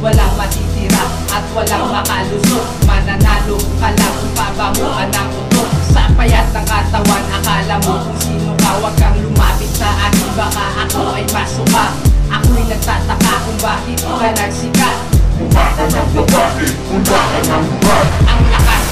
walang matitira at walang makalusot. Mananalo ka lang kung pabanguan ng utot. Sa payat ng katawan, akala mo kung sino ka. Huwag kang lumapit sa akin, baka ako ay masuka. Ako'y nagtataka kung bakit ka nagsikat. Ang lakas,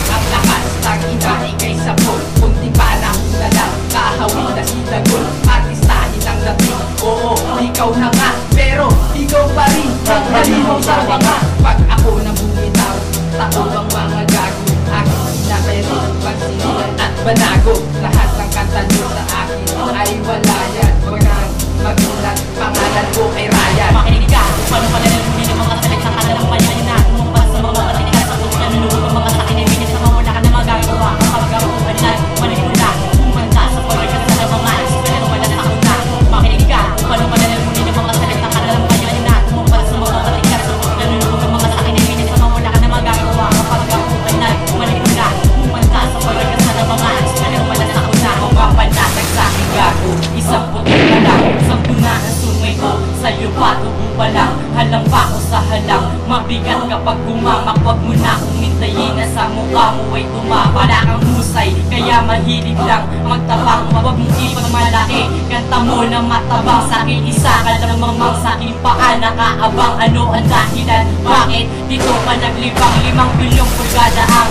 tangina, ikay sabon. Kunti pa na hula lang, kahawin na si Dagol. Artistahin ang dating, oo, ikaw na nga. Pero ikaw pa rin, ang halimaw sa mga. Pag ako nang bumitaw, tao ang mga gago. Aking sinakairin, pagsinilan at banago. Lahat ng kanta nyo sa akin ay wala yan. Huwag kang magulat, pangalan ko ay Ryan. Makinig ka, paano pala nalulungin ang mga salit sa kanilang payayin na tumumpas sa mga katinigas sa kung nanulungan ang mga sakin ay minit sa mga wala ka na magagawa. Kapag ako umanlan, manikula, kumanta sa pagkakas sa mga pero wala sa una. Makinig ka, paano pala nalulungin ang mga salit sa kanilang payayin na tumumpas sa mga katinigas sa kung nanulungan ang mga sakin ay minit sa mga wala ka na magagawa. Kapag ako umanlan, manikula, kumanta sa pagkakas sa mga pero wala sa una. Kung mapanatag sa aking gago, isang puto ka lang, sampu na ang sungay ko. Sa'yo pa, tubo pa lang, halang pa ako sa halang. Mabigat kapag gumamak, wag mo na akong hintayin na sa mukha mo ay tumapa. Wala kang husay, kaya mahilig lang magtabang. Wag mong ipagmalaki, kanta mo na matabang. Sa'kin isa ka lamang mang sa'king paa nakaabang. Ano ang dahilan? Bakit dito ka naglibang? 5 bilyong pulgada ang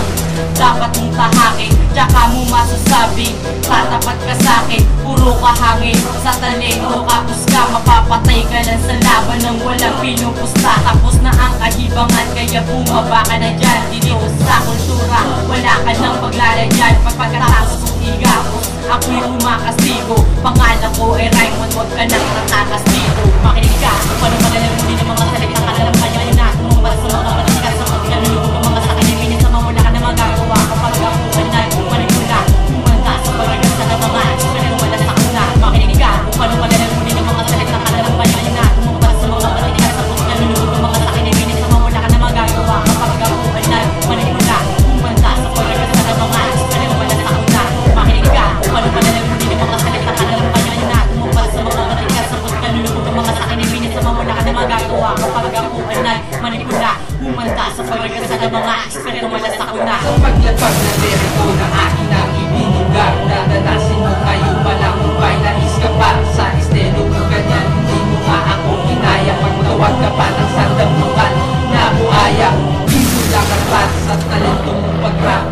dapat mong tahakin. Tsaka mo masasabi, tatapat ka sa'kin. Puro ka hangin, sa talento kapos ka. Mapapatay ka lang sa laban ng walang pinupusta. Tapos na ang kahibangan, kaya bumaba ka na dyan. Dito sa kultura, wala ka nang paglalagyan. Pagkatapos kong igapos, ako'y umakastigo. Pangalan ko ay Raymond, wag ka nang nakakastigo. Makinig ka, paano malalamunin ang mga salita ka na lang kanya na tumumpas sa mga katikas sa paglalulog ang mga sakin ay minit sa mga wala ka na magagawa. Kapag ako umanlan, manikula, kumanta sa pagkakas sa mga pero wala sa una. Makinig ka, paano malalamunin ang mga salita ka na lang kanya na tumumpas sa mga katikas sa paglalulog ang mga sakin ay minit sa mga wala ka na magagawa. Kapag ako umanlan, manikula, kumanta sa pagkakas sa mga pero wala sa una. Makinig ka, paano malalamunin ang mga salita ka na lang kanya na tumumpas sa mga katikas sa paglalulog ang mga sakin ay minit sa mga wala ka na magagawa. Kapag ako umanlan, manikula, kumanta sa pagkakas sa mga pero wala sa una. Sa paglapag na derito na akin ang ibinigay, dadanasin mo kayo palang mubay. Nais ka pa sa estilo ko ganyan, hindi mo nga ako kinaya. Pagtawag ka pa ng sandamukan na buhaya, dito lang ang bat sa talento mong pag-rap.